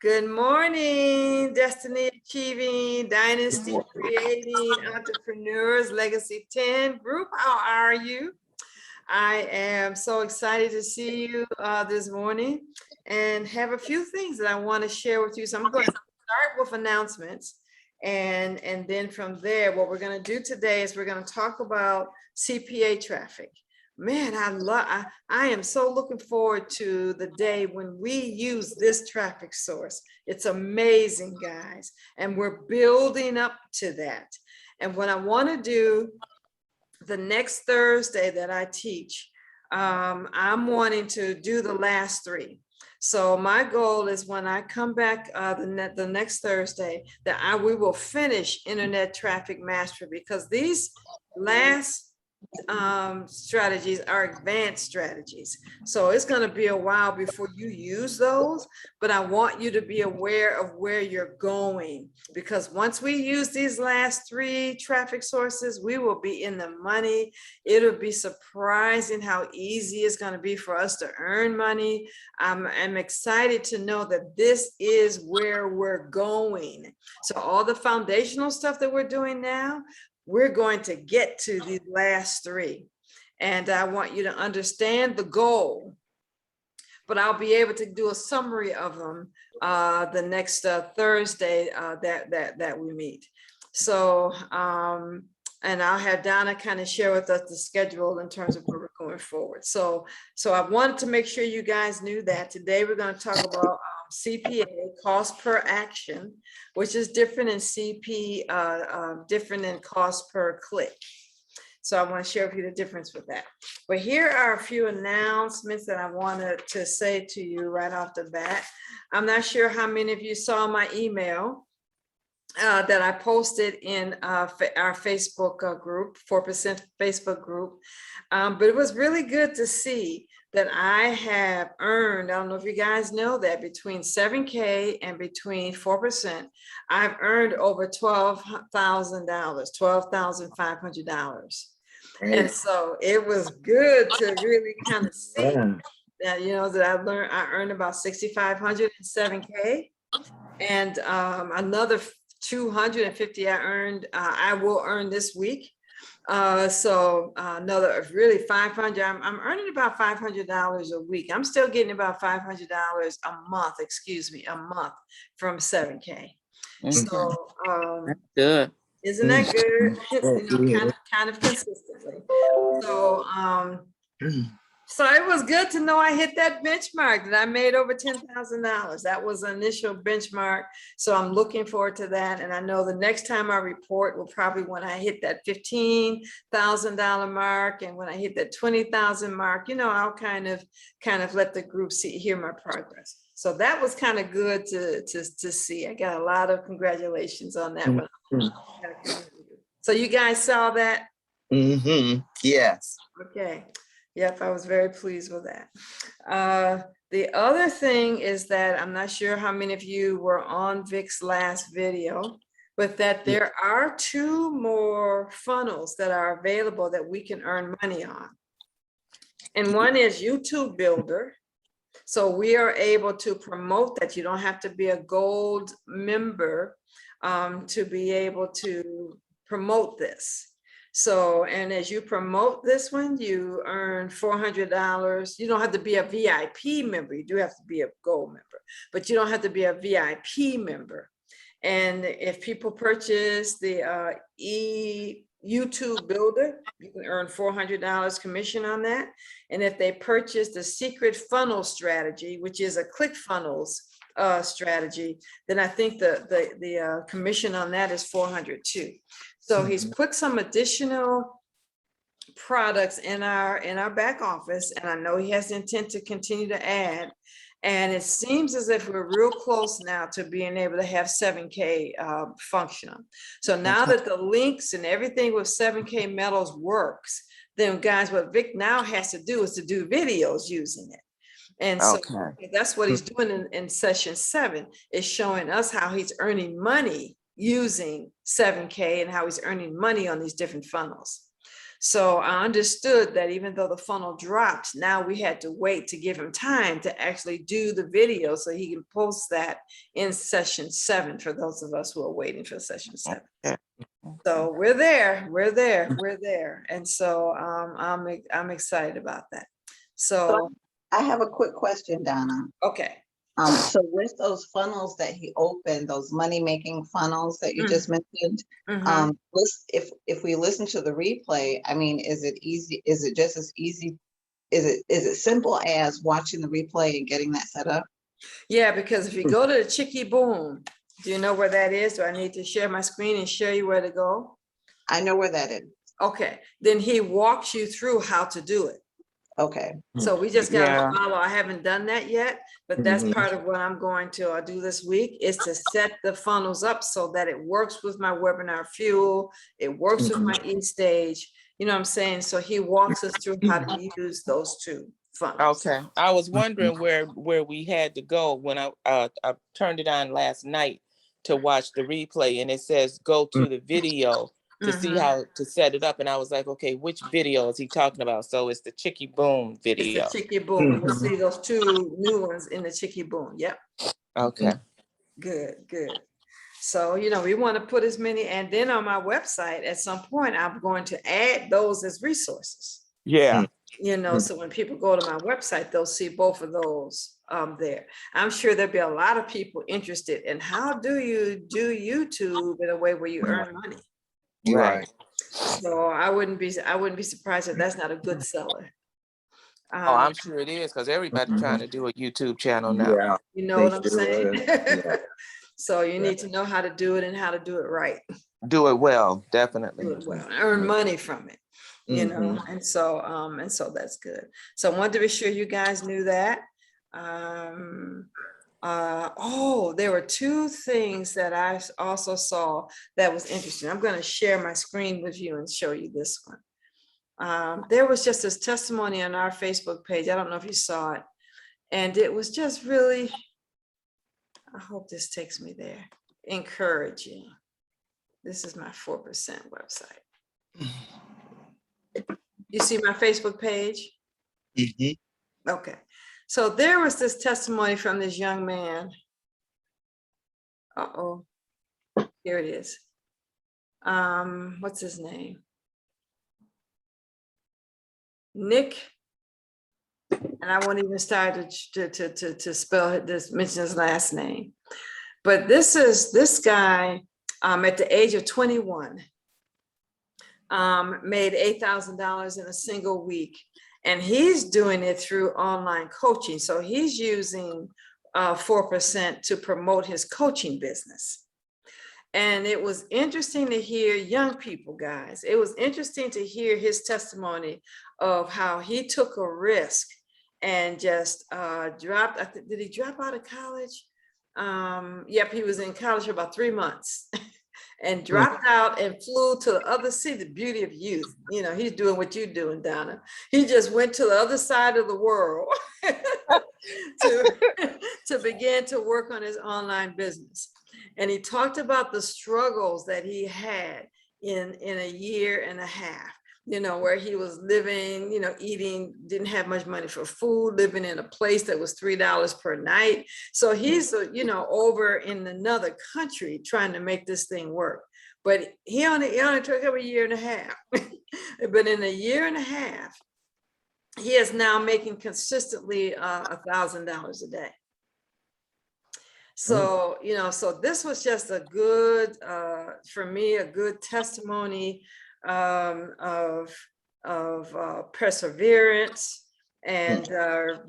Good morning, Destiny Achieving, Dynasty Creating Entrepreneurs, Legacy 10 group. How are you? I am so excited to see you this morning and have a few things that I want to share with you. So I'm going to start with announcements. And then from there, what we're going to do today is we're going to talk about CPA traffic. Man, I am so looking forward to the day when we use this traffic source. It's amazing, guys. And we're building up to that. And what I want to do the next Thursday that I teach, I'm wanting to do the last three. So my goal is when I come back the next Thursday that we will finish internet traffic mastery, because these last strategies are advanced strategies. So it's going to be a while before you use those, but I want you to be aware of where you're going, because once we use these last three traffic sources, we will be in the money. It'll be surprising how easy it's going to be for us to earn money. I'm excited to know that this is where we're going. So all the foundational stuff that we're doing now, we're going to get to these last three. And I want you to understand the goal, but I'll be able to do a summary of them the next Thursday that we meet. So, and I'll have Donna kind of share with us the schedule in terms of where we're going forward. So I wanted to make sure you guys knew that today we're going to talk about CPA, cost per action, which is different in CP, different in cost per click. So I want to share with you the difference with that. But here are a few announcements that I wanted to say to you right off the bat. I'm not sure how many of you saw my email that I posted in our Facebook group, 4% Facebook group. But it was really good to see that I have earned, I don't know if you guys know that, between 7K and between 4%, I've earned over $12,000, $12,500. And so it was good to really kind of see that, that I earned about 6,500 and 7K, and another 250 I earned, I will earn this week. So another really 500. I'm earning about $500 a week. I'm still getting about $500 a month, a month from 7K. So good. Isn't that good? kind of consistently. So so it was good to know I hit that benchmark, that I made over $10,000. That was the initial benchmark. So I'm looking forward to that. And I know the next time I report will probably when I hit that $15,000 mark, and when I hit that 20,000 mark, I'll kind of let the group hear my progress. So that was kind of good to see. I got a lot of congratulations on that one. So you guys saw that? Yes. Okay. Yep, I was very pleased with that. The other thing is that I'm not sure how many of you were on Vic's last video, but that there are 2 more funnels that are available that we can earn money on. And one is YouTube Builder. So we are able to promote that. You don't have to be a gold member to be able to promote this. So, and as you promote this one, you earn $400. You don't have to be a VIP member. You do have to be a gold member, but you don't have to be a VIP member. And if people purchase the YouTube Builder, you can earn $400 commission on that. And if they purchase the secret funnel strategy, which is a ClickFunnels strategy, then I think the commission on that is $400 too. So he's put some additional products in our back office, and I know he has the intent to continue to add. And it seems as if we're real close now to being able to have 7K functional. So now that the links and everything with 7K Metals works, then guys, what Vic now has to do is to do videos using it. And so that's what he's doing in session 7, is showing us how he's earning money using 7K and how he's earning money on these different funnels. So I understood that even though the funnel dropped, now we had to wait to give him time to actually do the video so he can post that in session 7 for those of us who are waiting for session 7. Okay. So we're there. And so I'm excited about that. So, I have a quick question, Donna. okay. So with those funnels that he opened, those money-making funnels that you just mentioned, Mhm. if we listen to the replay, I mean, is it easy? Is it just as easy? Is it simple as watching the replay and getting that set up? Yeah, because if you go to the Chicky Boom, do you know where that is? Do I need to share my screen and show you where to go? I know where that is. Okay, then he walks you through how to do it. Okay. So we just got Yeah. to follow. I haven't done that yet, but that's Mhm. part of what I'm going to do this week is to set the funnels up so that it works with my webinar fuel. It works with my e-stage. You know what I'm saying? So he walks us through how to use those two funnels. Okay. I was wondering where we had to go when I turned it on last night to watch the replay, and it says go to the video to see how to set it up. And I was like, okay, which video is he talking about? So it's the Chicky Boom It's the video. Chicky Boom. You'll see those two new ones in the Chicky Boom. Yep. Okay. Good. So, you know, we want to put as many, and then on my website, at some point, I'm going to add those as resources. Yeah. You know, so when people go to my website, they'll see both of those there. I'm sure there'll be a lot of people interested in how do you do YouTube in a way where you earn money. Right. So I wouldn't be surprised if that's not a good seller. Oh, I'm sure it is, because everybody's trying to do a YouTube channel now. Yeah, You know they what I'm sure saying? Yeah. So you need to know how to do it and how to do it right. Do it well, definitely. Do it well, earn money from it, you know, Mhm. and so that's good. So I wanted to be sure you guys knew that. Oh, there were two things that I also saw that was interesting. I'm going to share my screen with you and show you this one. There was just this testimony on our Facebook page. I don't know if you saw it. And it was just really, I hope this takes me there, encouraging. This is my 4% website. You see my Facebook page? Mhm. Okay. So there was this testimony from this young man. Uh-oh. Here it is. What's his name? Nick. And I won't even start to spell this, mention his last name. But this guy at the age of 21 made $8,000 in a single week. And he's doing it through online coaching. So he's using 4% to promote his coaching business. And it was interesting to hear young people, guys. It was interesting to hear his testimony of how he took a risk and just dropped. Did he drop out of college? Yep, he was in college for about 3 months and dropped out and flew to the other city. The beauty of youth, you know, he's doing what you're doing, Donna. He just went to the other side of the world to begin to work on his online business. And he talked about the struggles that he had in a year and a half, you know, where he was living, you know, eating, didn't have much money for food, living in a place that was $3 per night. So he's, you know, over in another country trying to make this thing work. But he only took him a year and a half. But in a year and a half, he is now making consistently $1,000 a day. So, you know, so this was just a good, for me, a good testimony of perseverance and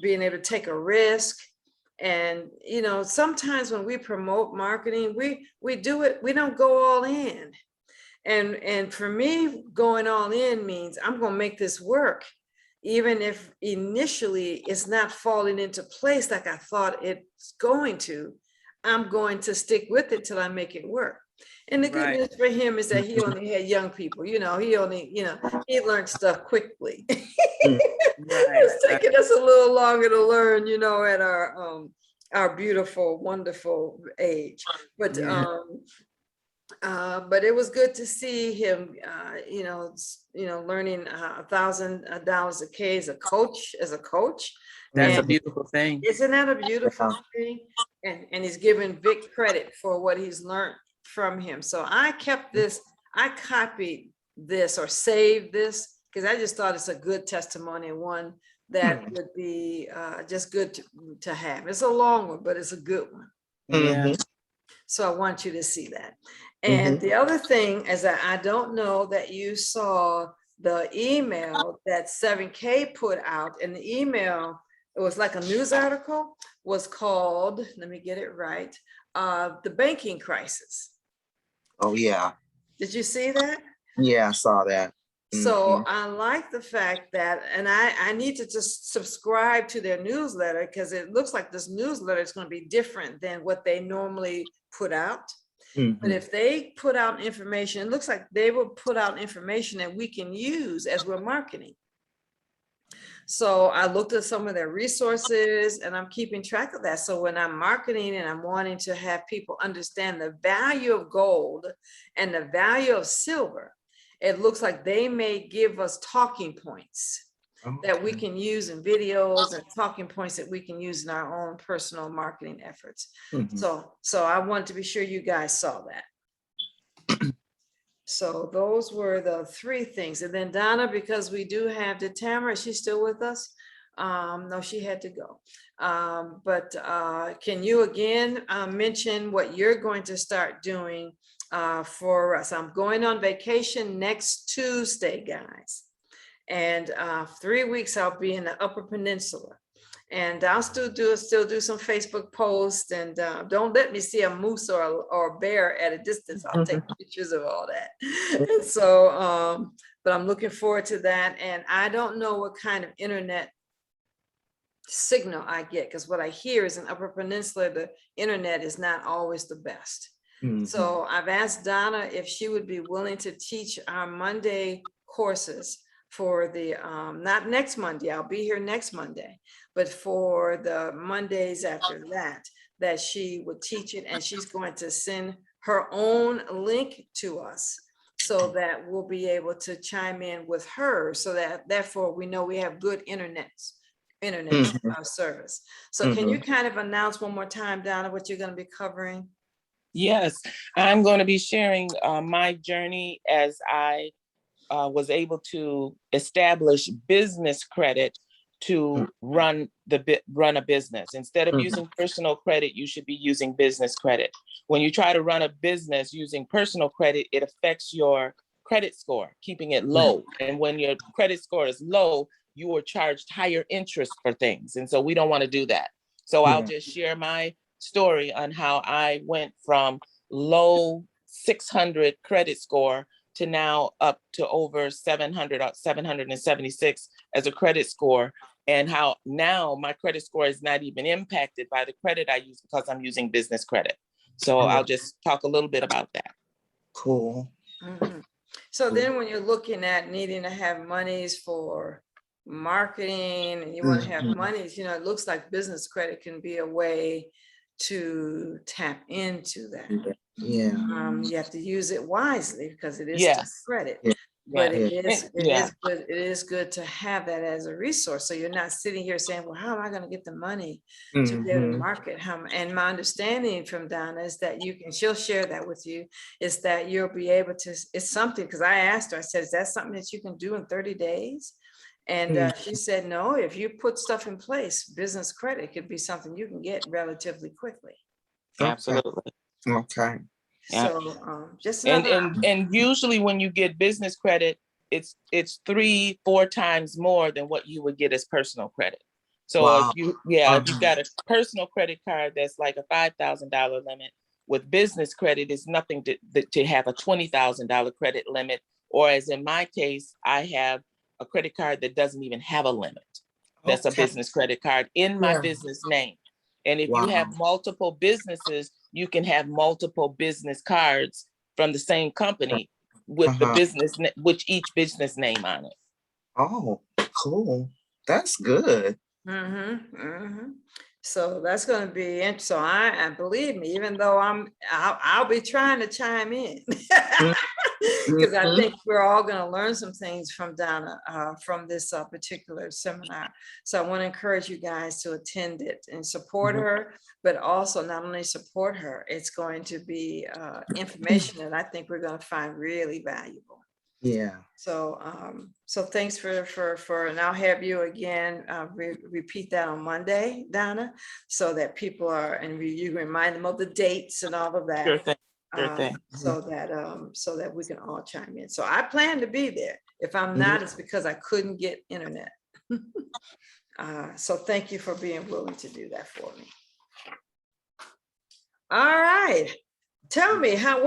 being able to take a risk. And, you know, sometimes when we promote marketing, we do it, we don't go all in. And for me, going all in means I'm going to make this work, even if initially it's not falling into place like I thought it's going to. I'm going to stick with it till I make it work. And the good news for him is that he only had young people, you know, he learned stuff quickly. It's taking us a little longer to learn, you know, at our beautiful, wonderful age. But But it was good to see him, learning $1,000 a K as a coach, That's a And beautiful thing. isn't that a beautiful Yeah. thing? And he's giving Vic credit for what he's learned from him. So I kept this, I copied this or saved this because I just thought it's a good testimony and one that would be just good to have. It's a long one, but it's a good one. Yeah. So I want you to see that. And the other thing is that I don't know that you saw the email that 7K put out, and the email, it was like a news article, was called, let me get it right, the banking crisis. Oh yeah. Did you see that? Yeah, I saw that. So I like the fact that, and I need to just subscribe to their newsletter because it looks like this newsletter is going to be different than what they normally put out. But if they put out information, it looks like they will put out information that we can use as we're marketing. So I looked at some of their resources and I'm keeping track of that. So when I'm marketing and I'm wanting to have people understand the value of gold and the value of silver, it looks like they may give us talking points that we can use in videos and talking points that we can use in our own personal marketing efforts. So I want to be sure you guys saw that. So those were the three things. And then Donna, because we do have the Tamara, is she still with us? No, she had to go. But can you again mention what you're going to start doing for us? I'm going on vacation next Tuesday, guys. And 3 weeks I'll be in the Upper Peninsula. And I'll still do some Facebook posts, and don't let me see a moose or a bear at a distance. I'll take pictures of all that. And so, but I'm looking forward to that. And I don't know what kind of internet signal I get, because what I hear is in Upper Peninsula, the internet is not always the best. So I've asked Donna if she would be willing to teach our Monday courses for the, not next Monday, I'll be here next Monday, but for the Mondays after that, that she would teach it, and she's going to send her own link to us so that we'll be able to chime in with her, so that therefore we know we have good internet service. So can you kind of announce one more time, Donna, what you're going to be covering? Yes, I'm going to be sharing my journey as I was able to establish business credit to run a business. Instead of using personal credit, you should be using business credit. When you try to run a business using personal credit, it affects your credit score, keeping it low. And when your credit score is low, you are charged higher interest for things. And so we don't want to do that. So I'll just share my story on how I went from low 600 credit score to now up to over 776 as a credit score, and how now my credit score is not even impacted by the credit I use because I'm using business credit. So I'll just talk a little bit about that. Cool. So then when you're looking at needing to have monies for marketing and you want to have monies, it looks like business credit can be a way to tap into that. You have to use it wisely because it is credit. But it is good to have that as a resource. So you're not sitting here saying, well, how am I going to get the money to be able to market? And my understanding from Donna is that she'll share that with you, is that you'll be able to, it's something, because I asked her, I said, is that something that you can do in 30 days? And she said, no, if you put stuff in place, business credit could be something you can get relatively quickly. Absolutely. Okay. So just and usually when you get business credit, it's 3-4 times more than what you would get as personal credit. So if you got a personal credit card that's like a $5,000 limit, with business credit is nothing to have a $20,000 credit limit, or as in my case, I have a credit card that doesn't even have a limit. That's a business credit card in my business name. And if you have multiple businesses, you can have multiple business cards from the same company with the business, with each business name on it. Oh, cool. That's good. So that's going to be interesting. So I believe me, even though I'll be trying to chime in because I Mhm. think we're all going to learn some things from Donna from this particular seminar. So I want to encourage you guys to attend it and support Mhm. her, but also not only support her, it's going to be information that I think we're going to find really valuable. Yeah. So, so thanks and I'll have you again, repeat that on Monday, Donna, so that people are, and you remind them of the dates and all of that. Sure thing. Sure thing. So that we can all chime in. So I plan to be there. If I'm Mhm. not, it's because I couldn't get internet. So thank you for being willing to do that for me. All right. Tell me how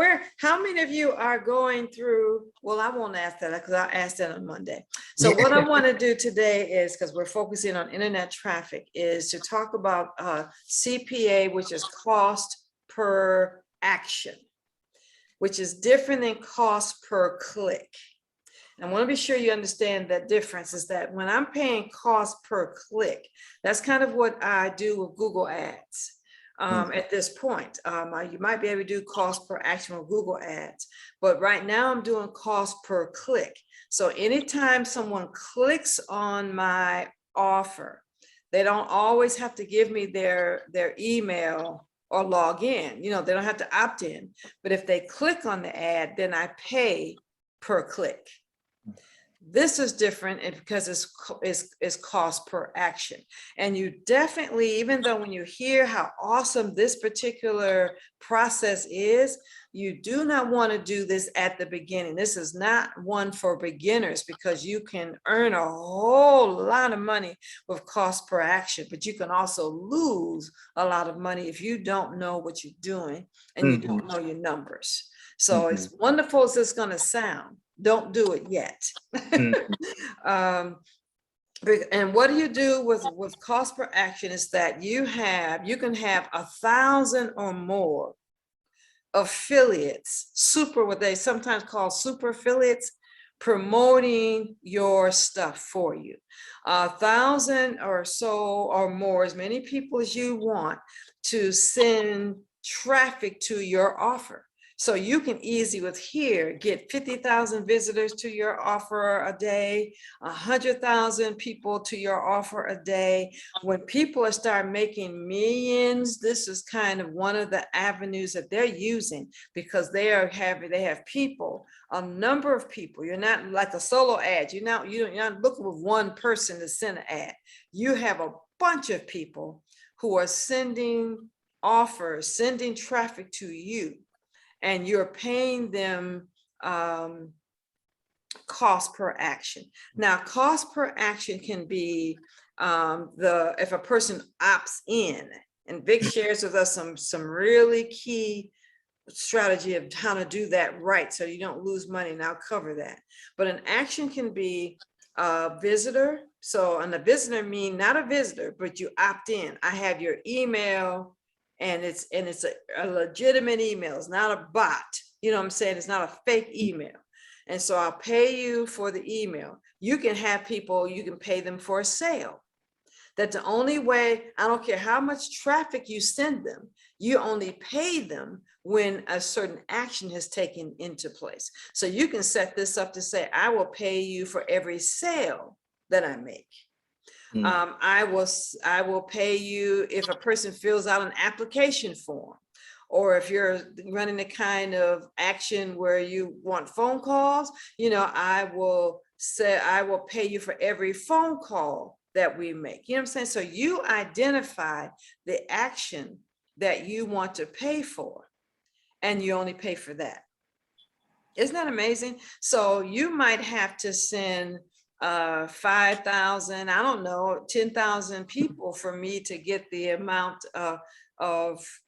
many of you are going through, well, I won't ask that because I'll ask that on Monday. So what I want to do today is, because we're focusing on internet traffic, is to talk about CPA, which is cost per action, which is different than cost per click. And I want to be sure you understand that difference is that when I'm paying cost per click, that's kind of what I do with Google Ads. At this point, you might be able to do cost per action with Google Ads, but right now I'm doing cost per click. So anytime someone clicks on my offer, they don't always have to give me their email or log in. You know, they don't have to opt in, but if they click on the ad, then I pay per click. This is different because it's cost per action. And you definitely, even though when you hear how awesome this particular process is, you do not want to do this at the beginning. This is not one for beginners because you can earn a whole lot of money with cost per action, but you can also lose a lot of money if you don't know what you're doing and you don't know your numbers. So as wonderful as it's going to sound, don't do it yet. And what do you do with cost per action is that you can have 1,000 or more affiliates, what they sometimes call super affiliates, promoting your stuff for you. 1,000 or so or more, as many people as you want to send traffic to your offer. So you can easily with here get 50,000 visitors to your offer a day, 100,000 people to your offer a day. When people start making millions, this is kind of one of the avenues that they're using because they have people, a number of people. You're not like a solo ad. You're not looking with one person to send an ad. You have a bunch of people who are sending offers, sending traffic to you, and you're paying them cost per action. Now, cost per action can be if a person opts in, and Vic shares with us some really key strategy of how to do that right so you don't lose money, and I'll cover that. But an action can be a visitor. So, and a visitor mean not a visitor, but you opt in. I have your email, and it's a legitimate email. It's not a bot. You know what I'm saying? It's not a fake email. And so I'll pay you for the email. You can have people, you can pay them for a sale. That's the only way. I don't care how much traffic you send them, you only pay them when a certain action has taken into place. So you can set this up to say, I will pay you for every sale that I make. I will pay you if a person fills out an application form, or if you're running the kind of action where you want phone calls, I will pay you for every phone call that we make. You know what I'm saying? So you identify the action that you want to pay for, and you only pay for that. Isn't that amazing? So you might have to send 5,000, I don't know, 10,000 people for me to get the amount of,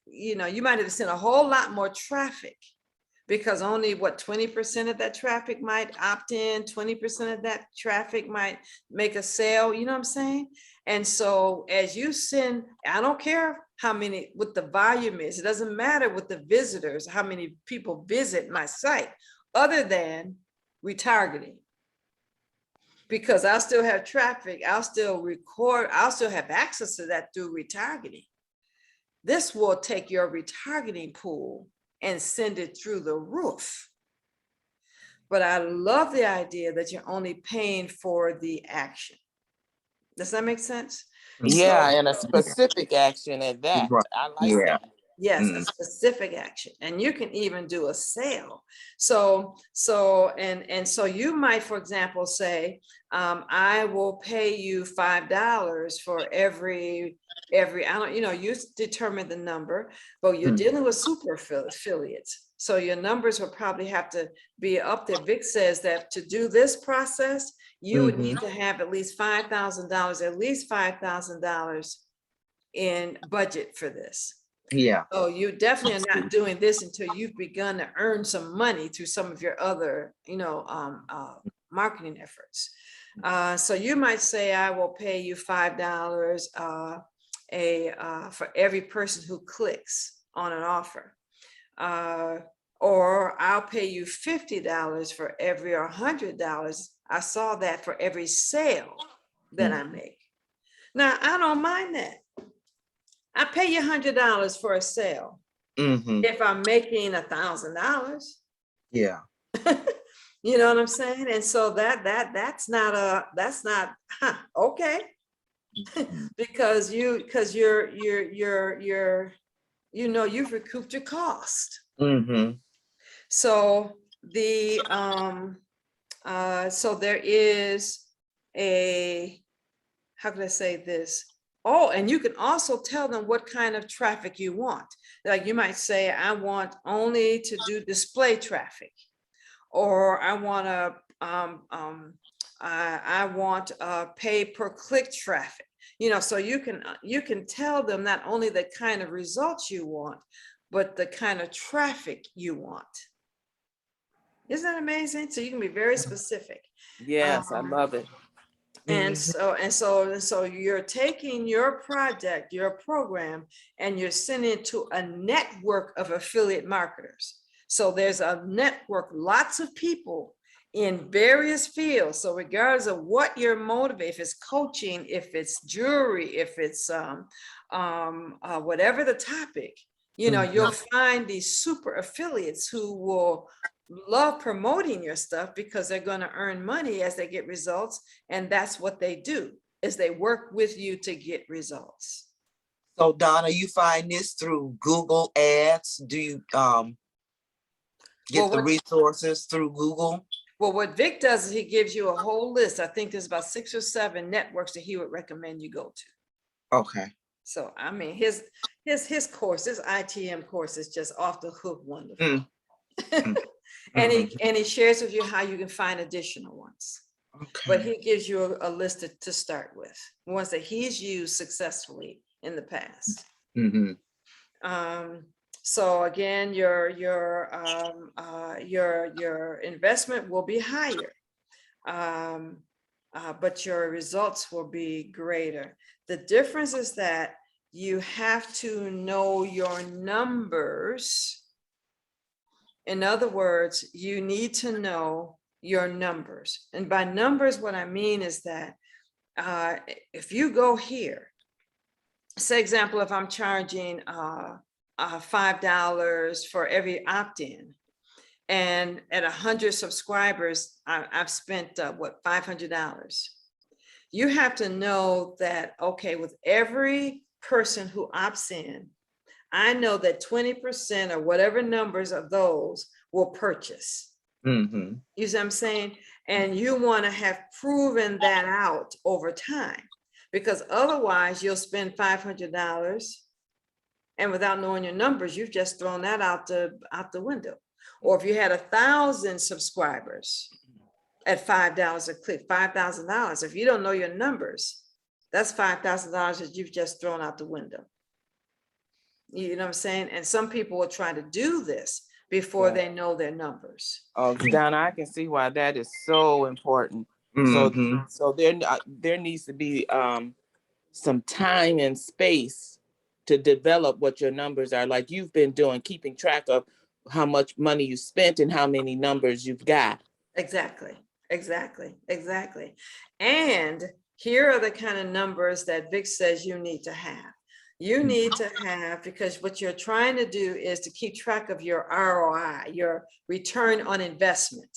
you might have to send a whole lot more traffic, because only 20% of that traffic might opt in, 20% of that traffic might make a sale. You know what I'm saying? And so as you send, I don't care what the volume is. It doesn't matter what the visitors, how many people visit my site, other than retargeting. because I'll still have traffic, I'll still record, I'll still have access to that through retargeting. This will take your retargeting pool and send it through the roof. But I love the idea that you're only paying for the action. Does that make sense? Yeah, and a specific action at that. Right. I like Yeah. that. Yes, a Mm. specific action, and you can even do a sale. So you might, for example, say, I will pay you $5 for every, I don't, you determine the number, but you're dealing with super affiliates. So your numbers will probably have to be up there. Vic says that to do this process, you would need to have at least $5,000 in budget for this. Yeah. So you definitely are not doing this until you've begun to earn some money through some of your other, marketing efforts. So you might say, I will pay you $5 for every person who clicks on an offer. Or I'll pay you $50 for every, or $100. I saw that for every sale that I make. Now, I don't mind that. I pay you $100 for a sale if I'm making $1,000. Yeah. You know what I'm saying? And so that's not okay. because you've recouped your cost. So so there is a, how can I say this? Oh, and you can also tell them what kind of traffic you want. Like you might say, I want only to do display traffic, or I want to, I want pay per click traffic. So you can tell them not only the kind of results you want, but the kind of traffic you want. Isn't that amazing? So you can be very specific. Yes, I love it. And so you're taking your project, your program, and you're sending it to a network of affiliate marketers. So there's a network, lots of people in various fields. So regardless of what you're motivated, if it's coaching, if it's jewelry, if it's whatever the topic, you'll find these super affiliates who will love promoting your stuff because they're going to earn money as they get results. And that's what they do, is they work with you to get results. So Donna, you find this through Google Ads? Do you get the resources through Google? Well, what Vic does is he gives you a whole list. I think there's about 6 or 7 networks that he would recommend you go to. Okay. So I mean, his course, his ITM course is just off the hook wonderful. And he shares with you how you can find additional ones. Okay. But he gives you a list to start with, ones that he's used successfully in the past. So again, your investment will be higher, but your results will be greater. The difference is that you have to know your numbers. In other words, you need to know your numbers. And by numbers, what I mean is that if you go here, say example, if I'm charging $5 for every opt-in, and at 100 subscribers, I've spent $500. You have to know that, okay, with every person who opts in, I know that 20% or whatever numbers of those will purchase. You see what I'm saying? And you want to have proven that out over time, because otherwise you'll spend $500 and without knowing your numbers, you've just thrown that out the window. Or if you had 1,000 subscribers at $5 a click, $5,000. If you don't know your numbers, that's $5,000 that you've just thrown out the window. You know what I'm saying? And some people will try to do this before they know their numbers. Oh, Donna, I can see why that is so important. So there needs to be some time and space to develop what your numbers are, like you've been doing, keeping track of how much money you spent and how many numbers you've got. Exactly. Exactly, exactly. And here are the kind of numbers that Vic says you need to have. You need to have, because what you're trying to do is to keep track of your ROI, your return on investment.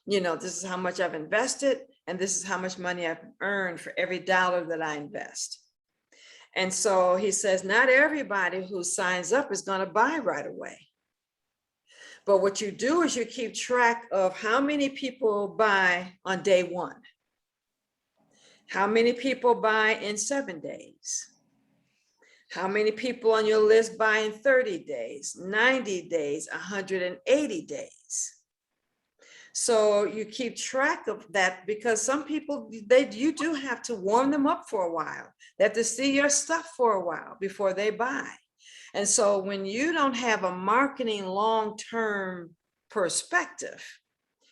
You know, this is how much I've invested, and this is how much money I've earned for every dollar that I invest. And so he says, not everybody who signs up is going to buy right away. But what you do is you keep track of how many people buy on day one, how many people buy in 7 days, how many people on your list buy in 30 days, 90 days, 180 days. So you keep track of that, because some people, you do have to warm them up for a while. They have to see your stuff for a while before they buy. And so when you don't have a marketing long-term perspective,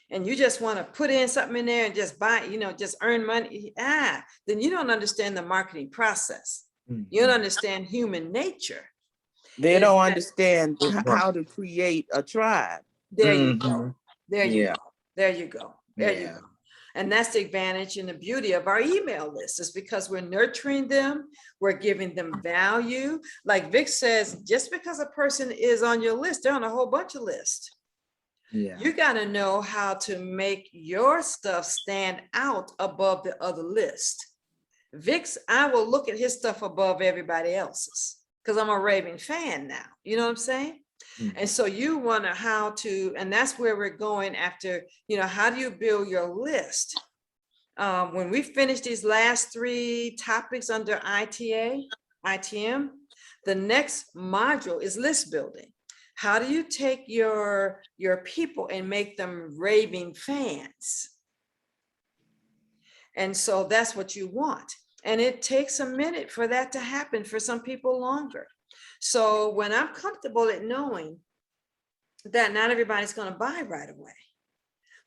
and you just want to put in something in there and just buy, you know, just earn money, then you don't understand the marketing process. You don't understand human nature. They don't understand how to create a tribe. There you go. There you go. There you go. There you Yeah. go. And that's the advantage and the beauty of our email list, is because we're nurturing them, we're giving them value. Like Vic says, just because a person is on your list, they're on a whole bunch of lists. Yeah. You got to know how to make your stuff stand out above the other list. Vic's, I will look at his stuff above everybody else's, because I'm a raving fan now. You know what I'm saying? And so you want to how to, and that's where we're going after, you know, how do you build your list? When we finish these last 3 topics under ITM, the next module is list building. How do you take your people and make them raving fans? And so that's what you want. And it takes a minute for that to happen, for some people longer. So when I'm comfortable at knowing that not everybody's going to buy right away,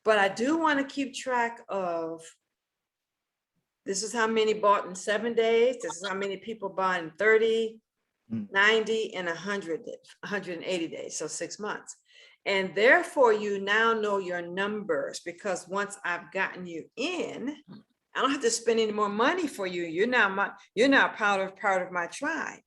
but I do want to keep track of, this is how many bought in 7 days, this is how many people buy in 30, 90, and 100, 180 days, so 6 months. And therefore you now know your numbers, because once I've gotten you in, I don't have to spend any more money for you. You're now part of my tribe.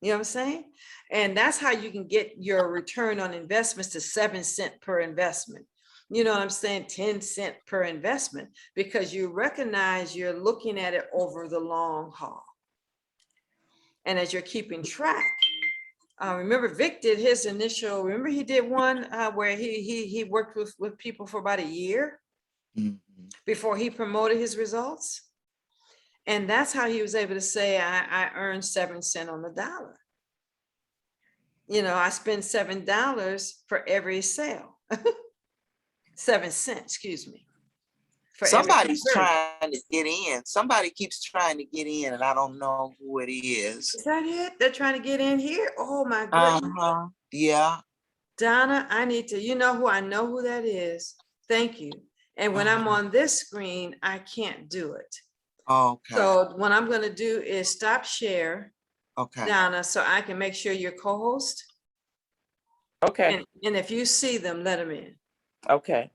You know what I'm saying? And that's how you can get your return on investments to 7 cents per investment. You know what I'm saying? 10 cents per investment, because you recognize you're looking at it over the long haul. And as you're keeping track, remember Vic did his initial, remember he did one where he worked with people for about a year before he promoted his results. And that's how he was able to say, I earned 7 cents on the dollar. You know, I spend $7 for every sale. 7 cents, excuse me. Somebody's trying to get in. Somebody keeps trying to get in, and I don't know who it is. Is that it? They're trying to get in here? Oh my goodness. Yeah. Donna, I need to, you know who, I know who that is. Thank you. And when I'm on this screen, I can't do it. Okay. So what I'm going to do is stop share, Okay. Donna, so I can make sure you're co-host. Okay. And if you see them, let them in. Okay.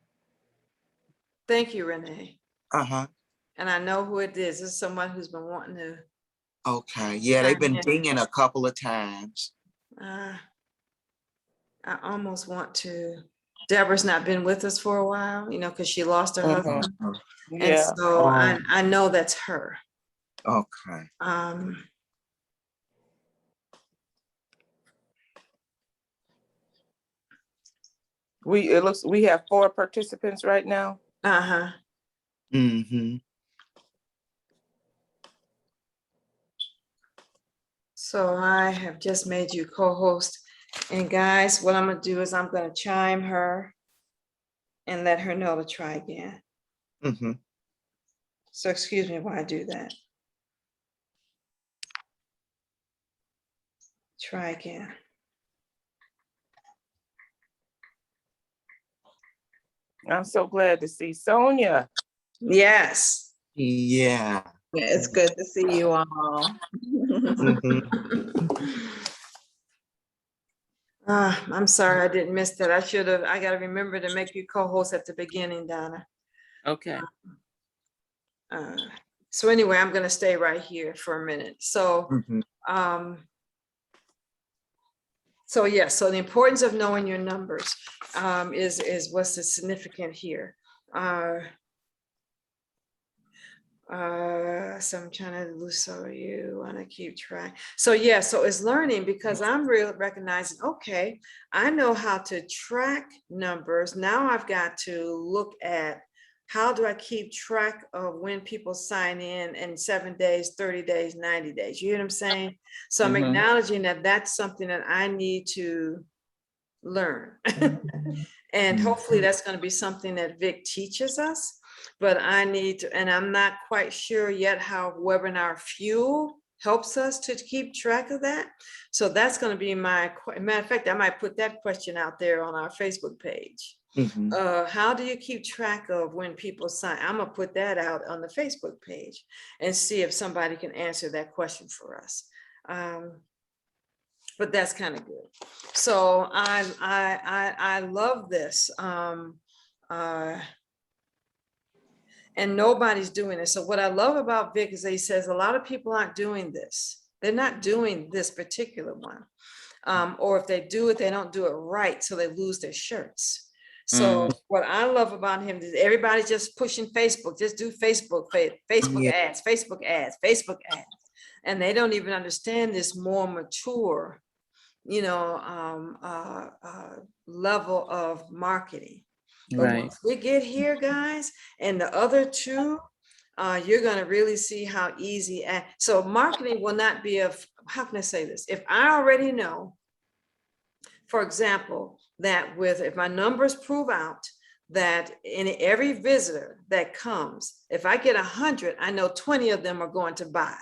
Thank you, Renee. Uh-huh. And I know who it is. This is someone who's been wanting to. Okay. Yeah, they've been dinging a couple of times. I almost want to. Deborah's not been with us for a while, you know, because she lost her husband. Yeah. And so I know that's her. Okay. It looks we have 4 participants right now. Uh-huh. Mm-hmm. So I have just made you co-host. And guys, what I'm gonna do is I'm gonna chime her and let her know to try again. Mm-hmm. So excuse me while I do that. Try again. I'm so glad to see Sonia. Yes. Yeah. It's good to see you all. I'm sorry I didn't miss that. I got to remember to make you co-host at the beginning, Donna. Okay. So anyway, I'm going to stay right here for a minute. So, Mhm. so yeah, so the importance of knowing your numbers is what's the significant here. So I'm trying to lose, so you want to keep track. So yeah, so it's learning because I'm real recognizing, okay, I know how to track numbers. Now I've got to look at how do I keep track of when people sign in 7 days, 30 days, 90 days. You hear what I'm saying? So I'm acknowledging that that's something that I need to learn. And hopefully that's going to be something that Vic teaches us, but I need to, and I'm not quite sure yet how webinar fuel helps us to keep track of that. So that's going to be my, matter of fact, I might put that question out there on our Facebook page. How do you keep track of when people sign? I'm gonna put that out on the Facebook page and see if somebody can answer that question for us. But that's kind of good. So I love this. And nobody's doing it. So what I love about Vic is that he says a lot of people aren't doing this. They're not doing this particular one. Or if they do it, they don't do it right. So they lose their shirts. So what I love about him is everybody's just pushing Facebook, just do Facebook ads, Facebook ads, Facebook ads. And they don't even understand this more mature, you know, level of marketing. But Right. once we get here, guys, and the other two, you're going to really see how easy. So marketing will not be how can I say this? If I already know, for example, that if my numbers prove out that in every visitor that comes, if I get 100, I know 20 of them are going to buy.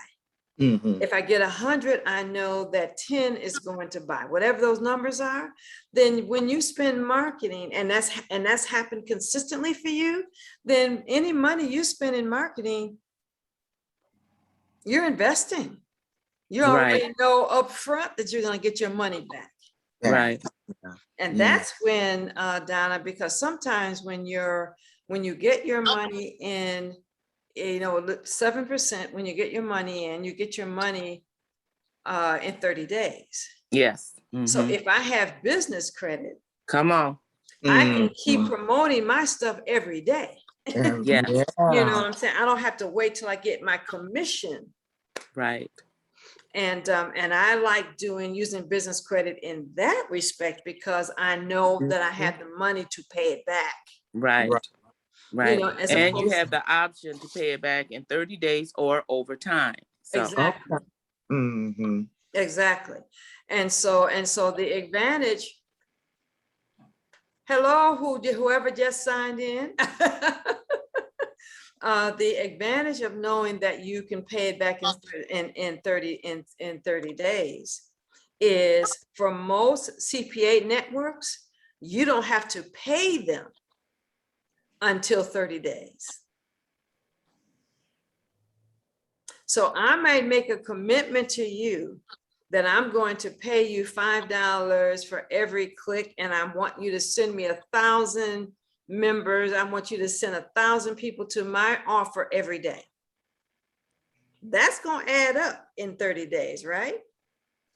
If I get 100, I know that 10 is going to buy, whatever those numbers are. Then when you spend marketing, and that's happened consistently for you, then any money you spend in marketing, you're investing. You already know upfront that you're going to get your money back. Right. And that's when, Donna, because sometimes when you get your money in, 7%, when you get your money in, you get your money in 30 days. Yes. So if I have business credit, come on, I can keep promoting my stuff every day. yeah. You know what I'm saying? I don't have to wait till I get my commission. Right. And I like using business credit in that respect because I know that I have the money to pay it back. Right. Right. You know, and you have the option to pay it back in 30 days or over time. So. Exactly. Exactly. And so the advantage. Hello, whoever just signed in. The advantage of knowing that you can pay it back in 30 days is for most CPA networks, you don't have to pay them until 30 days. So I might make a commitment to you that I'm going to pay you $5 for every click, and I want you to send me 1,000 members. I want you to send 1,000 people to my offer every day. That's going to add up in 30 days, right?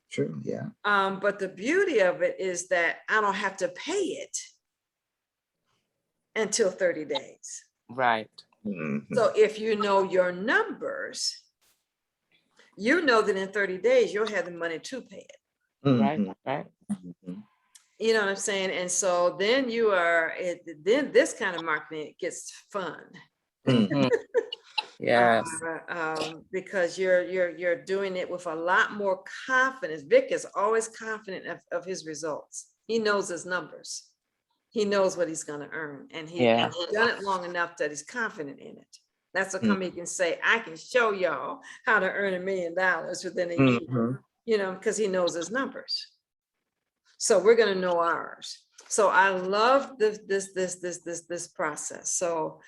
True, yeah. But the beauty of it is that I don't have to pay it until 30 days. Right. So if you know your numbers, you know that in 30 days, you'll have the money to pay it. Right, right. You know what I'm saying? And so then then this kind of marketing gets fun. Yes. Because you're doing it with a lot more confidence. Vic is always confident of his results. He knows his numbers. He knows what he's going to earn. And he's done it long enough that he's confident in it. That's a company can say, I can show y'all how to earn $1 million within a year, you know, because he knows his numbers. So we're going to know ours. So I love this process. So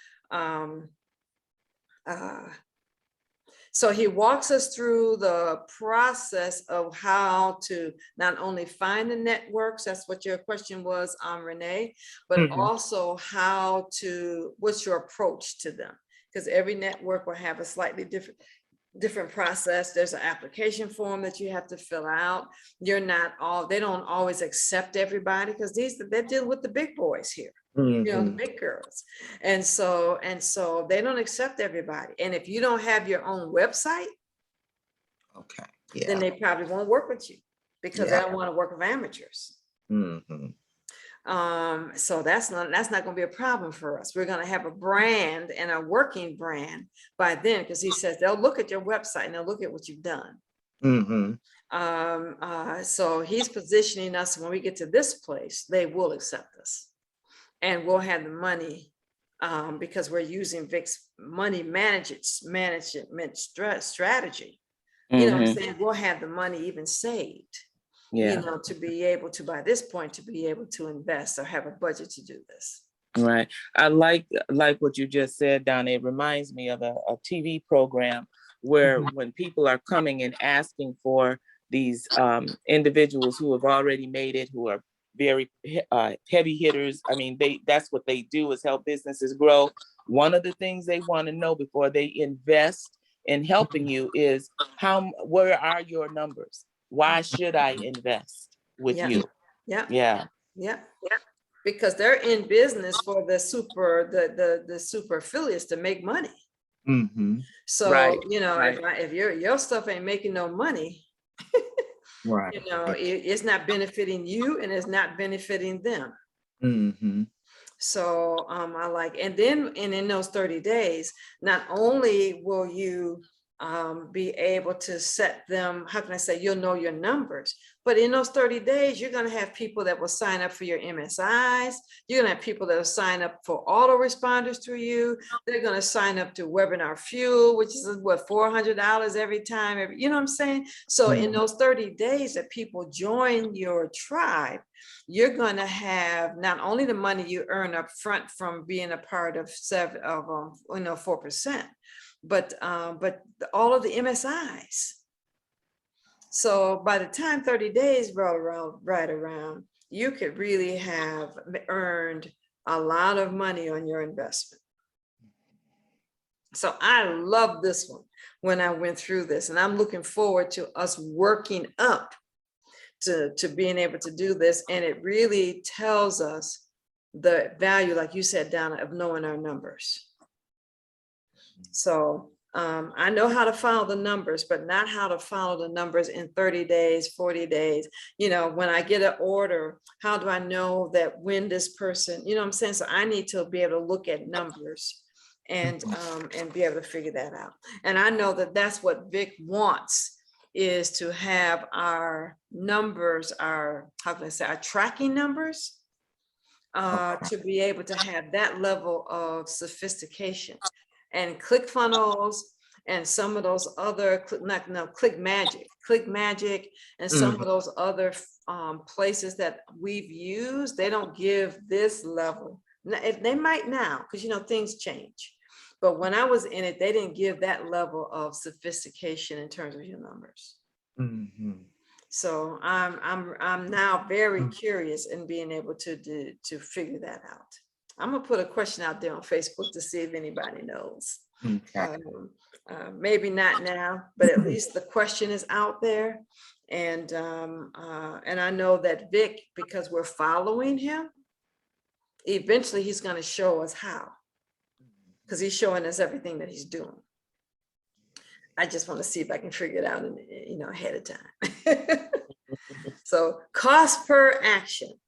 So he walks us through the process of how to not only find the networks, that's what your question was, Renee, but Mhm. also how to, what's your approach to them? Because every network will have a slightly different process. There's an application form that you have to fill out. You're not all, they don't always accept everybody because they deal with the big boys here. You know, the Mhm. big girls. And so they don't accept everybody. And if you don't have your own website, Okay. then Yeah. they probably won't work with you because they Yeah. don't want to work with amateurs. Mhm. So that's not going to be a problem for us. We're going to have a brand and a working brand by then, because he says they'll look at your website and they'll look at what you've done. Mhm. So he's positioning us when we get to this place, they will accept us. And we'll have the money because we're using Vic's money management strategy. You know what I'm saying? We'll have the money even saved, you know, to be able to, by this point, to be able to invest or have a budget to do this. Right. I like what you just said, Donna. It reminds me of a TV program where when people are coming and asking for these individuals who have already made it, who are very heavy hitters. I mean, that's what they do, is help businesses grow. One of the things they want to know before they invest in helping you is where are your numbers? Why should I invest with you? Yeah. Because they're in business for the super affiliates to make money. Mm-hmm. So, right, you know, right. if your stuff ain't making no money, Right. you know, it's not benefiting you and it's not benefiting them. Mm-hmm. So I like, and in those 30 days, not only will you be able to set them, how can I say, you'll know your numbers, but in those 30 days, you're going to have people that will sign up for your MSIs. You're going to have people that will sign up for autoresponders through you. They're going to sign up to Webinar Fuel, which is what, $400 every time, you know what I'm saying? So in those 30 days that people join your tribe, you're going to have not only the money you earn up front from being a part of 4%, but all of the MSIs. So by the time 30 days roll right around, you could really have earned a lot of money on your investment. So I love this one when I went through this, and I'm looking forward to us working up to being able to do this. And it really tells us the value, like you said, Donna, of knowing our numbers. So I know how to follow the numbers, but not how to follow the numbers in 30 days, 40 days. You know, when I get an order, how do I know that when this person, you know what I'm saying? So I need to be able to look at numbers and be able to figure that out. And I know that that's what Vic wants, is to have our numbers, our, how can I say, our tracking numbers, to be able to have that level of sophistication. And ClickFunnels and some of those other, ClickMagic, and some of those other places that we've used, they don't give this level. They might now, because you know things change. But when I was in it, they didn't give that level of sophistication in terms of your numbers. Mm-hmm. So I'm now very curious in being able to figure that out. I'm gonna put a question out there on Facebook to see if anybody knows. Okay. Maybe not now, but at least the question is out there. And I know that Vic, because we're following him, eventually he's going to show us how, because he's showing us everything that he's doing. I just want to see if I can figure it out, ahead of time. So cost per action,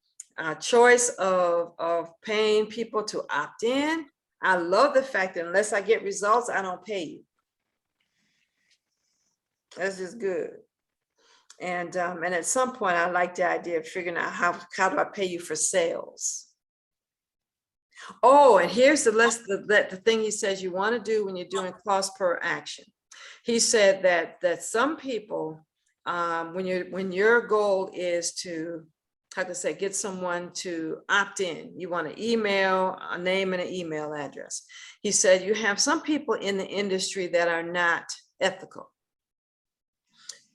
choice of paying people to opt in. I love the fact that unless I get results, I don't pay you. That's just good. And at some point, I like the idea of figuring out how do I pay you for sales. Oh, and here's the thing he says you want to do when you're doing cost per action. He said that some people, when your goal is to, how to say, get someone to opt in, you want an email, a name and an email address. He said you have some people in the industry that are not ethical.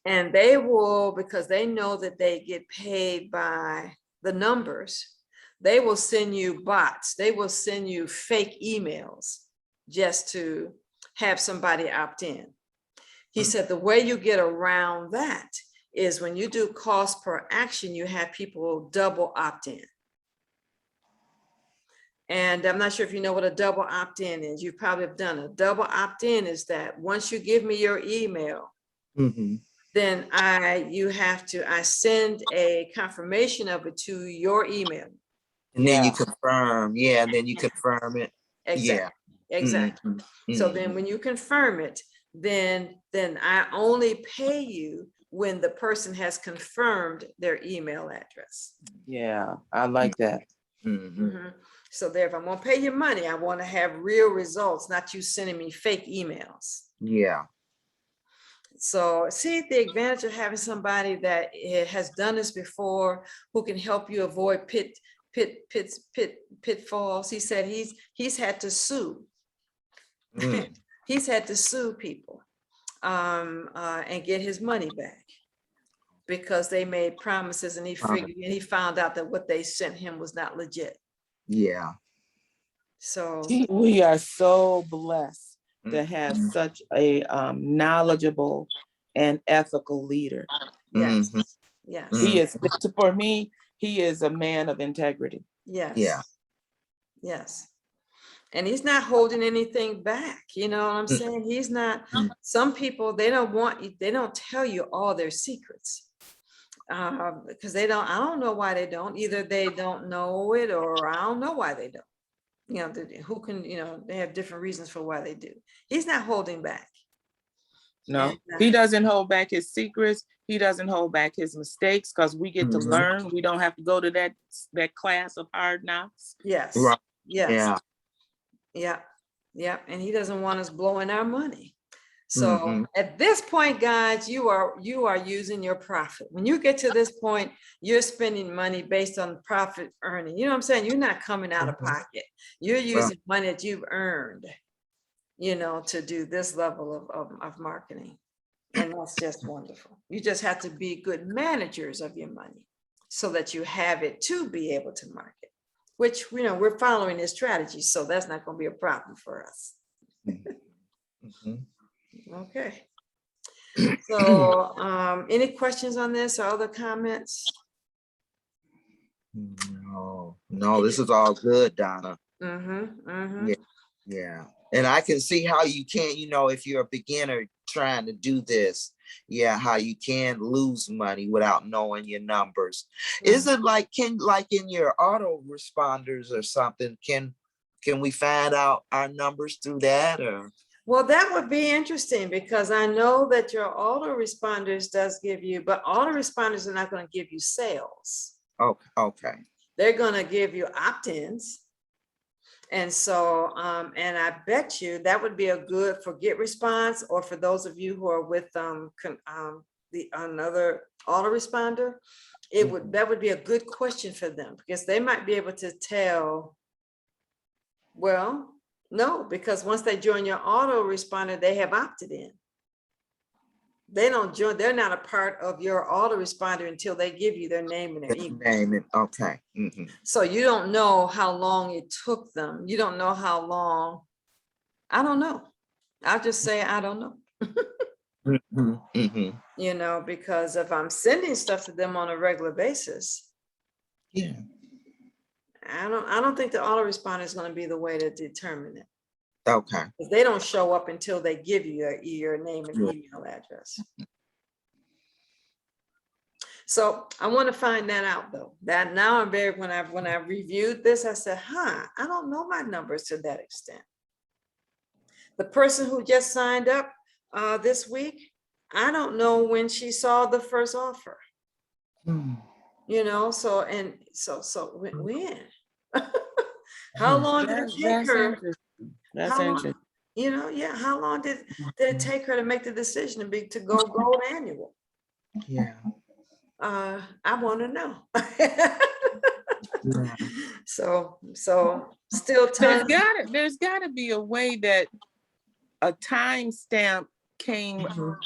And they will, because they know that they get paid by the numbers, they will send you bots. They will send you fake emails just to have somebody opt in. He said the way you get around that is when you do cost per action, you have people double opt in. And I'm not sure if you know what a double opt-in is. You probably have done it. Double opt-in is that once you give me your email, then I send a confirmation of it to your email. And then you confirm. Yeah, and then you confirm it. Exactly. Yeah. Exactly. So then when you confirm it, then I only pay you when the person has confirmed their email address. Yeah, I like that. So there, if I'm gonna pay you money, I want to have real results, not you sending me fake emails. Yeah. So see the advantage of having somebody that has done this before, who can help you avoid pitfalls. He said he's had to sue. He's had to sue people and get his money back because they made promises and he figured and he found out that what they sent him was not legit. Yeah. So We are so blessed to have such a knowledgeable and ethical leader. yes, yes. He is, for me, he is a man of integrity. Yes. Yeah. Yes. And he's not holding anything back. You know what I'm saying? He's not, some people, they don't tell you all their secrets. Because I don't know why they don't. Either they don't know it or I don't know why they don't. You know, who can, they have different reasons for why they do. He's not holding back. No, he doesn't hold back his secrets. He doesn't hold back his mistakes because we get to learn. We don't have to go to that class of hard knocks. Yes. Right. Yes. Yeah. And he doesn't want us blowing our money. So at this point, guys, you are using your profit. When you get to this point, you're spending money based on profit earning. You know what I'm saying? You're not coming out of pocket. You're using money that you've earned, to do this level of marketing. And that's just wonderful. You just have to be good managers of your money so that you have it to be able to market, which, we're following this strategy. So that's not going to be a problem for us. Okay. So any questions on this or other comments? No, this is all good, Donna. Yeah. And I can see how you can, if you're a beginner trying to do this, how you can lose money without knowing your numbers. Is it like in your autoresponders or something, can we find out our numbers through that or? Well, that would be interesting because I know that your autoresponders does give you, but autoresponders are not going to give you sales. Okay. They're going to give you opt-ins. And so, and I bet you that would be a good for GetResponse, or for those of you who are with another autoresponder, that would be a good question for them because they might be able to tell, well, no, because once they join your autoresponder, they have opted in. They don't join, they're not a part of your autoresponder until they give you their name and their email. Okay. So you don't know how long it took them. You don't know how long. I don't know. I'll just say, I don't know. Because if I'm sending stuff to them on a regular basis, I don't think the autoresponder is going to be the way to determine it. Okay. Because they don't show up until they give you your name and email address. So I want to find that out though. That now when I reviewed this, I said, I don't know my numbers to that extent. The person who just signed up this week, I don't know when she saw the first offer. So when? How long did it take her? That's interesting. How long did it take her to make the decision to go gold annual? Yeah. I want to know. So still time. There's gotta be a way that a timestamp came Mhm.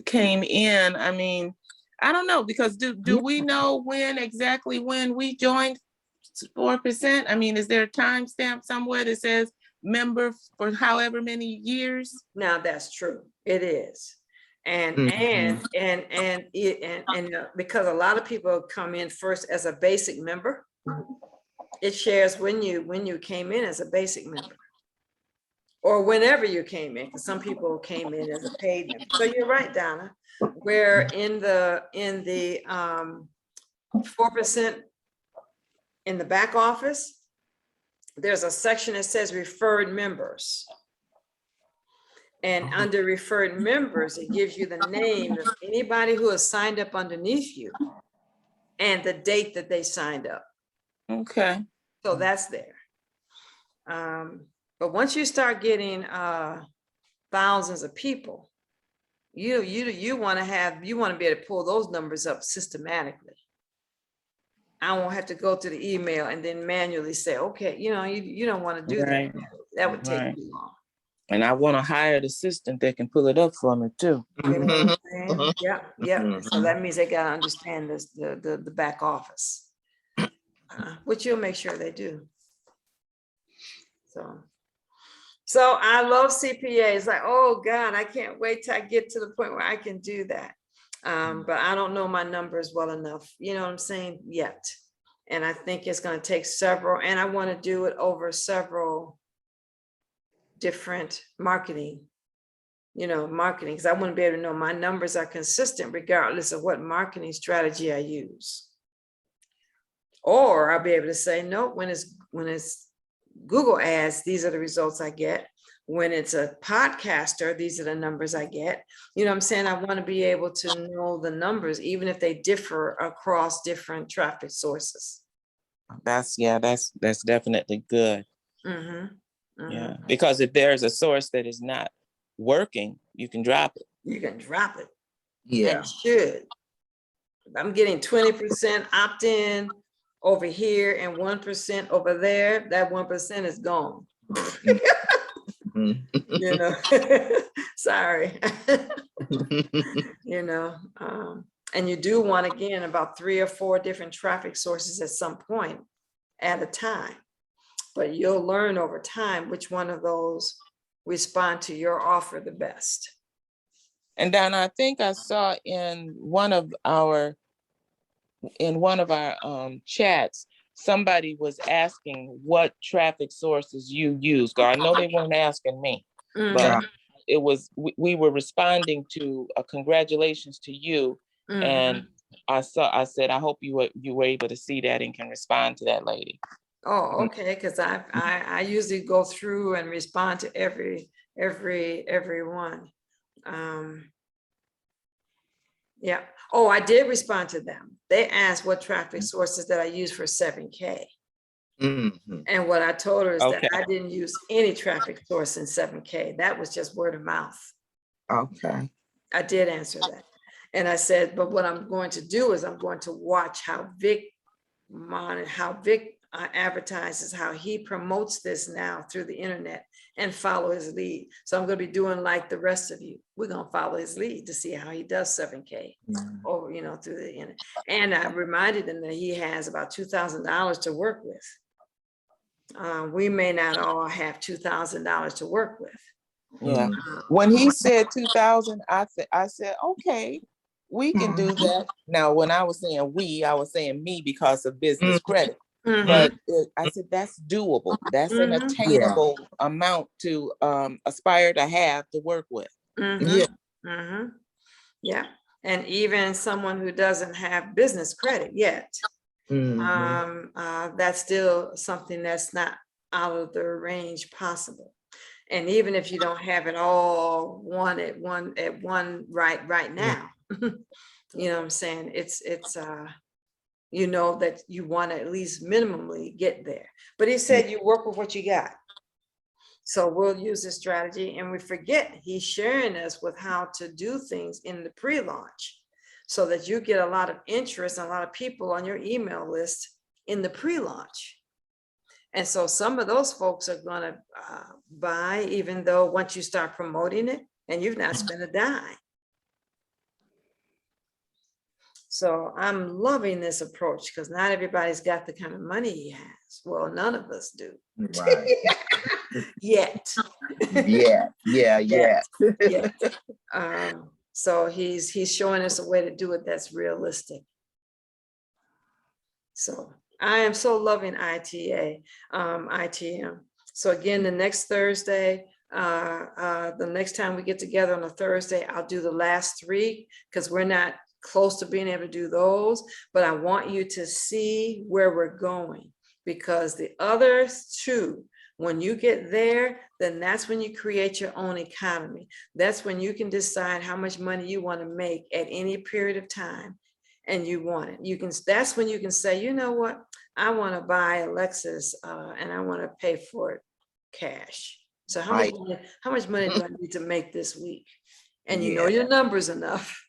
came in. I mean, I don't know, because do we know exactly when we joined 4%? I mean, is there a timestamp somewhere that says member for however many years? Now that's true. It is. And because a lot of people come in first as a basic member, it shares when you came in as a basic member. Or whenever you came in, because some people came in as a paid member. So you're right, Donna. Where in the 4% in the back office, there's a section that says referred members. And under referred members, it gives you the name of anybody who has signed up underneath you and the date that they signed up. Okay. So that's there. But once you start getting thousands of people, you want to be able to pull those numbers up systematically. I won't have to go to the email and then manually say, okay, you don't want to do that. That would take too long. And I want to hire an assistant that can pull it up for me too. You know what I'm saying? Yeah. So that means they got to understand this, the back office, which you'll make sure they do. So I love CPA. It's like, oh God, I can't wait till I get to the point where I can do that. But I don't know my numbers well enough, you know what I'm saying, yet. And I think it's going to take several, and I want to do it over several different marketing, because I want to be able to know my numbers are consistent regardless of what marketing strategy I use. Or I'll be able to say, no, when it's Google ads, these are the results I get. When it's a podcaster, these are the numbers I get. You know what I'm saying? I want to be able to know the numbers, even if they differ across different traffic sources. That's definitely good. Yeah, because if there's a source that is not working, you can drop it. You can drop it. Yeah. And should. I'm getting 20% opt-in over here and 1% over there. That 1% is gone. Sorry. And you do want, again, about 3 or 4 different traffic sources at some point at a time. But you'll learn over time which one of those respond to your offer the best. And then I think I saw in one of our chats, somebody was asking what traffic sources you use. I know they weren't asking me, but it was, we were responding to a congratulations to you. And I said, I hope you were able to see that and can respond to that lady. Oh, okay, because I usually go through and respond to every one. Yeah. Oh, I did respond to them. They asked what traffic sources that I use for 7K. And what I told her is that I didn't use any traffic source in 7K. That was just word of mouth. Okay. I did answer that. And I said, but what I'm going to do is I'm going to watch how Vic advertises, how he promotes this now through the internet, and follow his lead. So I'm going to be doing like the rest of you. We're going to follow his lead to see how he does 7K over, through the internet. And I reminded him that he has about $2,000 to work with. We may not all have $2,000 to work with. Yeah. When he said 2,000, I said, okay, we can do that. Now, when I was saying we, I was saying me because of business credit. But I said, that's doable. That's an attainable amount to aspire to have to work with. Yeah. And even someone who doesn't have business credit yet, that's still something that's not out of the range possible. And even if you don't have it all at one right now, you know what I'm saying? It's that you want to at least minimally get there. But he said you work with what you got. So we'll use this strategy, and we forget he's sharing us with how to do things in the pre-launch so that you get a lot of interest and a lot of people on your email list in the pre-launch. And so some of those folks are going to buy, even though once you start promoting it and you've not spent a dime. So I'm loving this approach because not everybody's got the kind of money he has. Well, none of us do. Right. Yet. Yeah. Yet. So he's showing us a way to do it that's realistic. So I am so loving ITM. So again, the next Thursday, the next time we get together on a Thursday, I'll do the last 3 because we're not close to being able to do those, but I want you to see where we're going, because the other 2, when you get there, then that's when you create your own economy. That's when you can decide how much money you want to make at any period of time, and you want it. That's when you can say, you know what, I want to buy a Lexus and I want to pay for it cash. So how much money do I need to make this week? And you know your numbers enough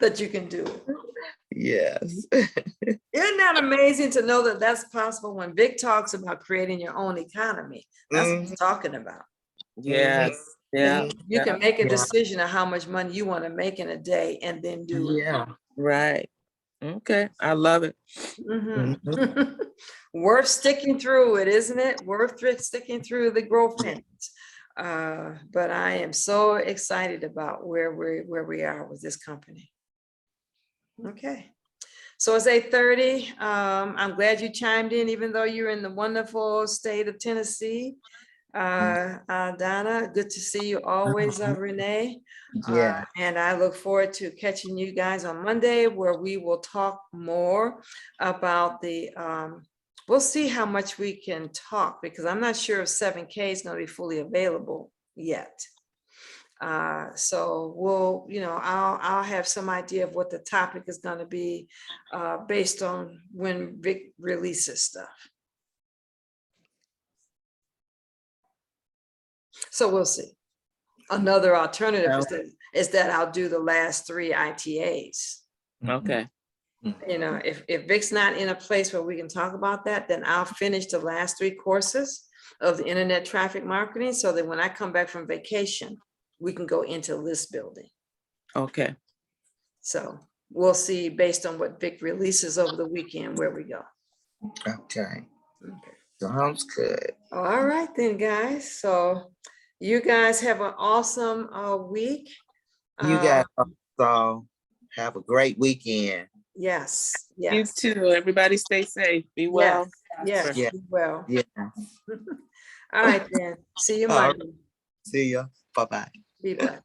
that you can do it. Yes. Isn't that amazing to know that that's possible? When Vic talks about creating your own economy, that's what he's talking about. Yes. Yeah. You can make a decision of how much money you want to make in a day and then do it. Yeah. Right. Okay. I love it. Worth sticking through it, isn't it? Worth sticking through the growth pains. But I am so excited about where we are with this company. Okay. So it's 8:30. I'm glad you chimed in, even though you're in the wonderful state of Tennessee. Donna, good to see you always, Renee. Yeah. And I look forward to catching you guys on Monday, where we will talk more about the, we'll see how much we can talk, because I'm not sure if 7K is going to be fully available yet. So we'll, I'll have some idea of what the topic is going to be based on when Vic releases stuff. So we'll see. Another alternative is that I'll do the last 3 ITAs. Okay. If Vic's not in a place where we can talk about that, then I'll finish the last 3 courses of the internet traffic marketing, so that when I come back from vacation, we can go into list building. Okay. So we'll see, based on what Vic releases over the weekend, where we go. Okay. Sounds good. All right then, guys. So you guys have an awesome week. You guys also have a great weekend. Yes. You too. Everybody stay safe. Be well. Yes. Yeah. Be well. Yeah. All right then. See you Monday. See ya. Bye-bye. Be blessed.